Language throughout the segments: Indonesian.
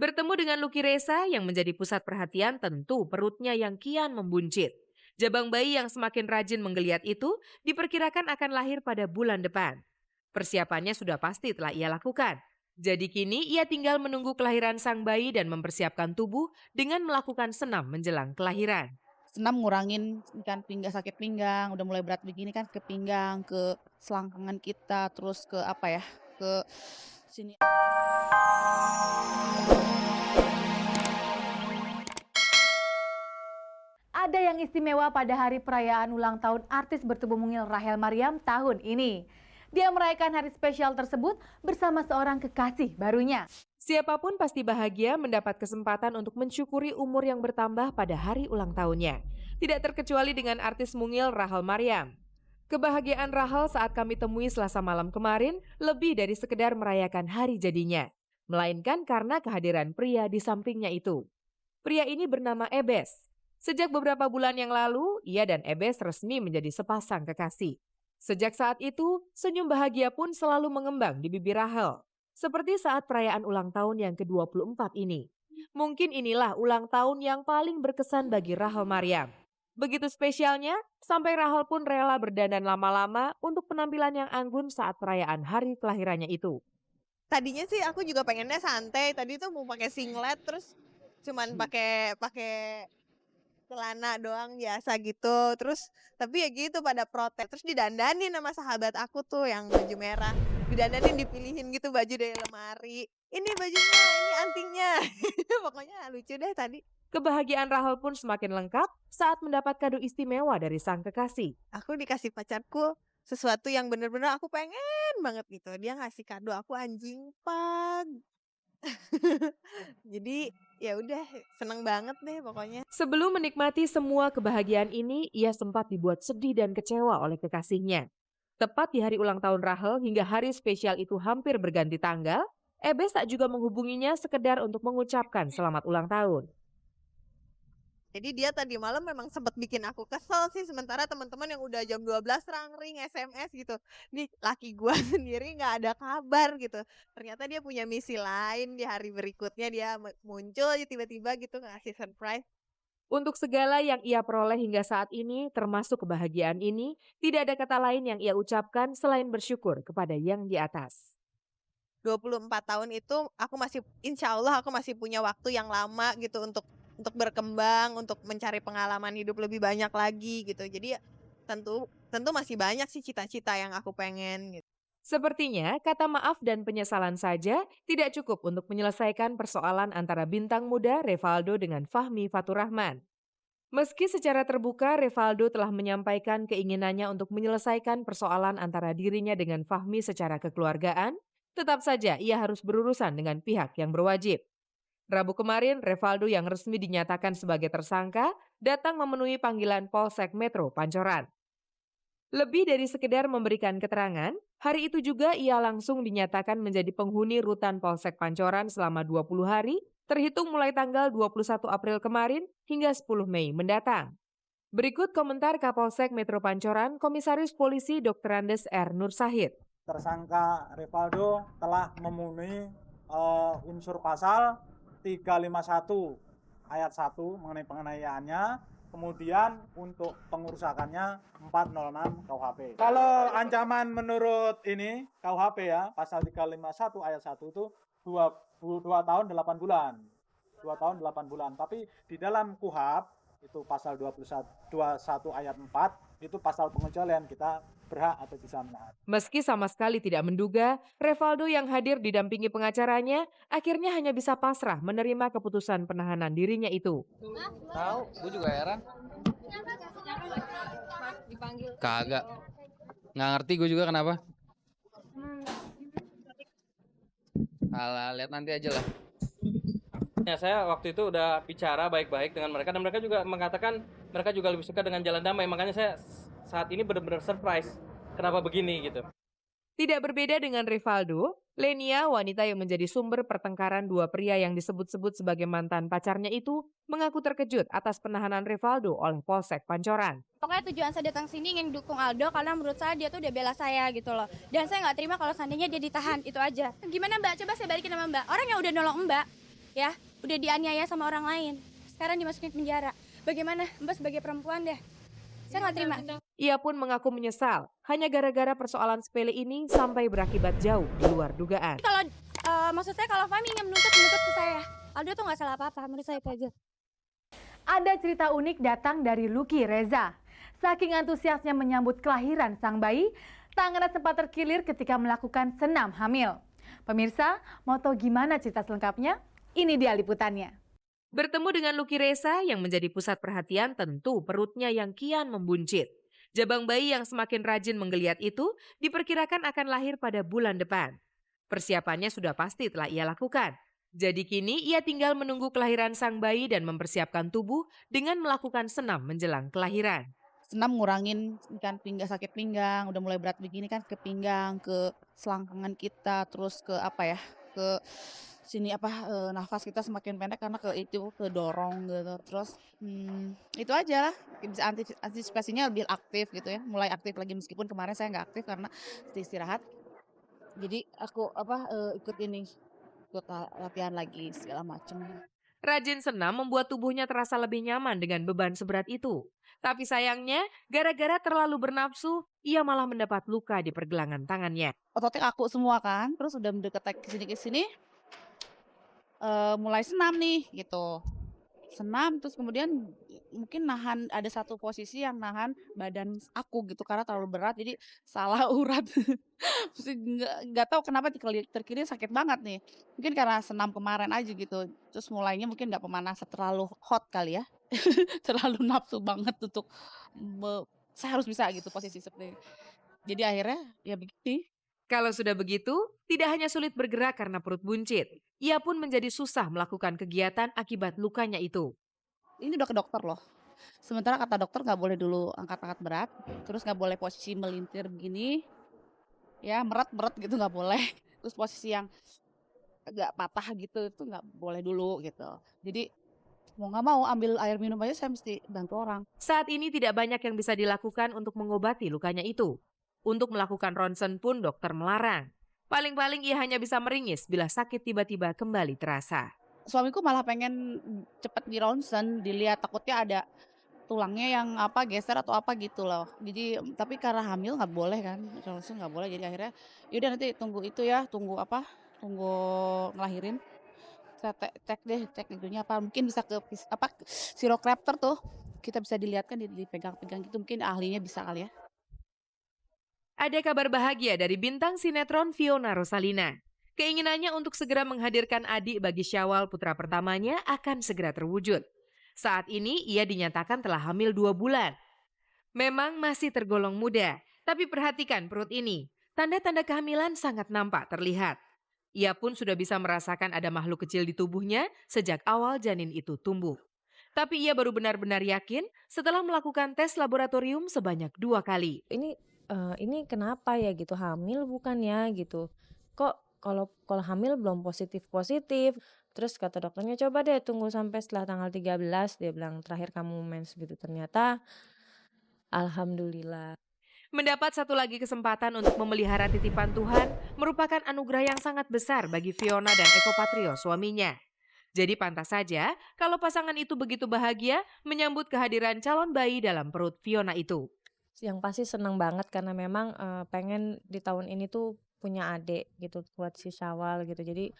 Bertemu dengan Lucky Reza yang menjadi pusat perhatian tentu perutnya yang kian membuncit. Jabang bayi yang semakin rajin menggeliat itu diperkirakan akan lahir pada bulan depan. Persiapannya sudah pasti telah ia lakukan. Jadi kini ia tinggal menunggu kelahiran sang bayi dan mempersiapkan tubuh dengan melakukan senam menjelang kelahiran. Senam ngurangin kan sakit pinggang, udah mulai berat begini kan ke pinggang, ke selangkangan kita, terus ke apa ya, ke sini. Ada yang istimewa pada hari perayaan ulang tahun artis bertubuh mungil Rachel Maryam tahun ini. Dia merayakan hari spesial tersebut bersama seorang kekasih barunya. Siapapun pasti bahagia mendapat kesempatan untuk mensyukuri umur yang bertambah pada hari ulang tahunnya. Tidak terkecuali dengan artis mungil Rachel Maryam. Kebahagiaan Rachel saat kami temui Selasa malam kemarin lebih dari sekedar merayakan hari jadinya. Melainkan karena kehadiran pria di sampingnya itu. Pria ini bernama Ebes. Sejak beberapa bulan yang lalu, ia dan Ebes resmi menjadi sepasang kekasih. Sejak saat itu, senyum bahagia pun selalu mengembang di bibir Rachel. Seperti saat perayaan ulang tahun yang ke-24 ini. Mungkin inilah ulang tahun yang paling berkesan bagi Rachel Maryam. Begitu spesialnya, sampai Rachel pun rela berdandan lama-lama untuk penampilan yang anggun saat perayaan hari kelahirannya itu. Tadinya sih aku juga pengennya santai, tadi tuh mau pakai singlet terus cuman pakai celana doang biasa gitu. Terus tapi ya gitu pada protes. Terus didandanin sama sahabat aku tuh yang baju merah. Didandanin, dipilihin gitu baju dari lemari. Ini bajunya, ini antingnya. Pokoknya lucu deh tadi. Kebahagiaan Rachel pun semakin lengkap saat mendapat kado istimewa dari sang kekasih. Aku dikasih pacarku sesuatu yang bener-bener aku pengen banget gitu. Dia ngasih kado aku anjing pag. Jadi ya udah seneng banget deh pokoknya. Sebelum menikmati semua kebahagiaan ini, ia sempat dibuat sedih dan kecewa oleh kekasihnya. Tepat di hari ulang tahun Rachel hingga hari spesial itu hampir berganti tanggal, Ebes tak juga menghubunginya sekedar untuk mengucapkan selamat ulang tahun. Jadi dia tadi malam memang sempat bikin aku kesel sih, sementara teman-teman yang udah jam 12 ring SMS gitu. Nih laki gua sendiri nggak ada kabar gitu. Ternyata dia punya misi lain di hari berikutnya, dia muncul aja tiba-tiba gitu ngasih surprise. Untuk segala yang ia peroleh hingga saat ini, termasuk kebahagiaan ini, tidak ada kata lain yang ia ucapkan selain bersyukur kepada yang di atas. 24 tahun itu aku masih, insya Allah aku masih punya waktu yang lama gitu untuk berkembang, untuk mencari pengalaman hidup lebih banyak lagi gitu. Jadi tentu masih banyak sih cita-cita yang aku pengen gitu. Sepertinya kata maaf dan penyesalan saja tidak cukup untuk menyelesaikan persoalan antara bintang muda Revaldo dengan Fahmi Faturrahman. Meski secara terbuka Revaldo telah menyampaikan keinginannya untuk menyelesaikan persoalan antara dirinya dengan Fahmi secara kekeluargaan, tetap saja ia harus berurusan dengan pihak yang berwajib. Rabu kemarin, Revaldo yang resmi dinyatakan sebagai tersangka datang memenuhi panggilan Polsek Metro Pancoran. Lebih dari sekedar memberikan keterangan, hari itu juga ia langsung dinyatakan menjadi penghuni rutan Polsek Pancoran selama 20 hari, terhitung mulai tanggal 21 April kemarin hingga 10 Mei mendatang. Berikut komentar Kapolsek Metro Pancoran, Komisaris Polisi Dr. Andes R. Nur Sahid. Tersangka Revaldo telah memenuhi unsur pasal 351 ayat 1 mengenai penganiayaannya, kemudian untuk pengerusakannya 406 KUHP. Kalau ancaman menurut ini KUHP ya, pasal 351 ayat 1 itu 2 tahun 8 bulan. 2 tahun 8 bulan. Tapi di dalam KUHP itu pasal 21 ayat 4 itu pasal pengecualian, kita berhak atau bisa menahan. Meski sama sekali tidak menduga, Revaldo yang hadir didampingi pengacaranya akhirnya hanya bisa pasrah menerima keputusan penahanan dirinya itu. Tahu, gue juga heran. Kagak. Nggak ngerti gue juga kenapa. Alah, lihat nanti aja lah. Ya, saya waktu itu udah bicara baik-baik dengan mereka dan mereka juga mengatakan mereka juga lebih suka dengan jalan damai. Makanya saya saat ini benar-benar surprise kenapa begini gitu. Tidak berbeda dengan Revaldo, Lenia, wanita yang menjadi sumber pertengkaran dua pria yang disebut-sebut sebagai mantan pacarnya itu, mengaku terkejut atas penahanan Revaldo oleh Polsek Pancoran. Pokoknya tujuan saya datang sini ingin dukung Aldo karena menurut saya dia tuh udah bela saya gitu loh. Dan saya nggak terima kalau seandainya dia ditahan, itu aja. Gimana Mbak? Coba saya balikin sama Mbak. Orang yang udah nolong Mbak, ya, udah dianiaya sama orang lain. Sekarang dimasukin penjara. Bagaimana Mbak sebagai perempuan deh? Saya nggak terima. Ia pun mengaku menyesal hanya gara-gara persoalan sepele ini sampai berakibat jauh di luar dugaan. Kalau maksud saya kalau Fahmi ingin menuntut ke saya. Aldo tuh nggak salah apa-apa, menurut saya itu aja. Ada cerita unik datang dari Lucky Reza. Saking antusiasnya menyambut kelahiran sang bayi, tangannya sempat terkilir ketika melakukan senam hamil. Pemirsa, mau tahu gimana cerita selengkapnya? Ini dia liputannya. Bertemu dengan Lucky Reza yang menjadi pusat perhatian, tentu perutnya yang kian membuncit. Jabang bayi yang semakin rajin menggeliat itu diperkirakan akan lahir pada bulan depan. Persiapannya sudah pasti telah ia lakukan. Jadi kini ia tinggal menunggu kelahiran sang bayi dan mempersiapkan tubuh dengan melakukan senam menjelang kelahiran. Senam ngurangin kan sakit pinggang, udah mulai berat begini kan ke pinggang, ke selangkangan kita, terus ke apa ya, ke sini nafas kita semakin pendek karena ke dorong gitu. Terus itu aja lah, bisa antisipasinya lebih aktif gitu ya, mulai aktif lagi meskipun kemarin saya nggak aktif karena istirahat. Jadi aku ikut latihan lagi segala macam. Rajin senam membuat tubuhnya terasa lebih nyaman dengan beban seberat itu. Tapi sayangnya, gara-gara terlalu bernafsu, ia malah mendapat luka di pergelangan tangannya. Ototnya kaku semua kan, terus udah mendekat ke sini, mulai senam nih gitu. Senam terus kemudian mungkin ada satu posisi yang nahan badan aku gitu karena terlalu berat jadi salah urat. Terus nggak tahu kenapa terkiri sakit banget nih. Mungkin karena senam kemarin aja gitu. Terus mulainya mungkin nggak pemanasan terlalu hot kali ya. Terlalu nafsu banget untuk saya harus bisa gitu posisi seperti ini. Jadi akhirnya ya begini. Kalau sudah begitu, tidak hanya sulit bergerak karena perut buncit, ia pun menjadi susah melakukan kegiatan akibat lukanya itu. Ini udah ke dokter loh. Sementara kata dokter nggak boleh dulu angkat-angkat berat, terus nggak boleh posisi melintir begini, ya meret-meret gitu nggak boleh. Terus posisi yang agak patah gitu itu nggak boleh dulu gitu. Jadi mau nggak mau ambil air minum aja saya mesti bantu orang. Saat ini tidak banyak yang bisa dilakukan untuk mengobati lukanya itu. Untuk melakukan ronsen pun dokter melarang. Paling-paling ia hanya bisa meringis bila sakit tiba-tiba kembali terasa. Suamiku malah pengen cepet di ronsen, dilihat takutnya ada tulangnya yang geser atau apa gitu loh. Jadi tapi karena hamil nggak boleh kan, ronsen nggak boleh. Jadi akhirnya yaudah nanti tunggu ngelahirin. Kita cek itunya apa, mungkin bisa ke Chiropractor tuh. Kita bisa dilihatkan dipegang-pegang gitu, mungkin ahlinya bisa kali ya. Ada kabar bahagia dari bintang sinetron Fiona Rosalina. Keinginannya untuk segera menghadirkan adik bagi Syawal putra pertamanya akan segera terwujud. Saat ini ia dinyatakan telah hamil 2 bulan. Memang masih tergolong muda, tapi perhatikan perut ini. Tanda-tanda kehamilan sangat nampak terlihat. Ia pun sudah bisa merasakan ada makhluk kecil di tubuhnya sejak awal janin itu tumbuh. Tapi ia baru benar-benar yakin setelah melakukan tes laboratorium sebanyak 2 kali. Ini kenapa ya gitu, hamil bukan ya gitu, kok kalau hamil belum positif, terus kata dokternya coba deh tunggu sampai setelah tanggal 13, dia bilang terakhir kamu mens gitu, ternyata alhamdulillah. Mendapat satu lagi kesempatan untuk memelihara titipan Tuhan merupakan anugerah yang sangat besar bagi Fiona dan Eko Patrio suaminya. Jadi pantas saja kalau pasangan itu begitu bahagia menyambut kehadiran calon bayi dalam perut Fiona itu. Yang pasti senang banget karena memang pengen di tahun ini tuh punya adik gitu buat si Syawal gitu. Jadi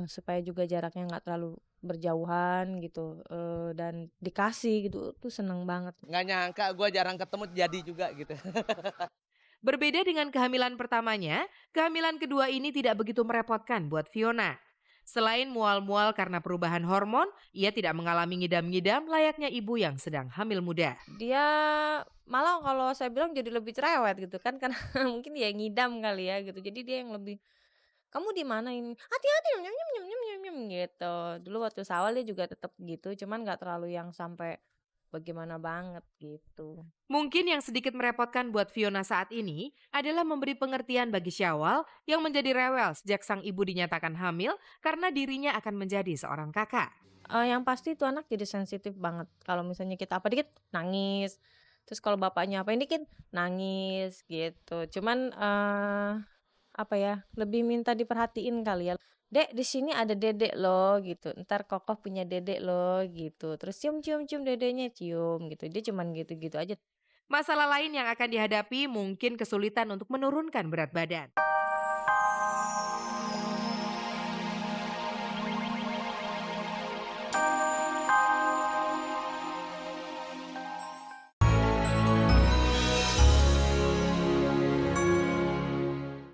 supaya juga jaraknya nggak terlalu berjauhan gitu, dan dikasih gitu tuh seneng banget. Nggak nyangka gue jarang ketemu jadi juga gitu. Berbeda dengan kehamilan pertamanya, kehamilan kedua ini tidak begitu merepotkan buat Fiona. Selain mual-mual karena perubahan hormon, ia tidak mengalami ngidam-ngidam layaknya ibu yang sedang hamil muda. Dia malah kalau saya bilang jadi lebih cerewet gitu kan karena mungkin ya ngidam kali ya gitu. Jadi dia yang lebih, kamu di mana ini? Hati-hati nyem gitu. Dulu waktu Syawal dia juga tetap gitu, cuman nggak terlalu yang sampai bagaimana banget gitu. Mungkin yang sedikit merepotkan buat Fiona saat ini adalah memberi pengertian bagi Syawal yang menjadi rewel sejak sang ibu dinyatakan hamil karena dirinya akan menjadi seorang kakak. Yang pasti tuh anak jadi sensitif banget. Kalau misalnya kita apa dikit nangis, terus kalau bapaknya apa dikit nangis gitu. Cuman apa ya, lebih minta diperhatiin kali ya. "Dek, di sini ada dedek loh," gitu. "Ntar kokoh punya dedek loh," gitu. Terus, "Cium cium cium dedeknya," cium gitu. Dia cuman gitu-gitu aja. Masalah lain yang akan dihadapi mungkin kesulitan untuk menurunkan berat badan.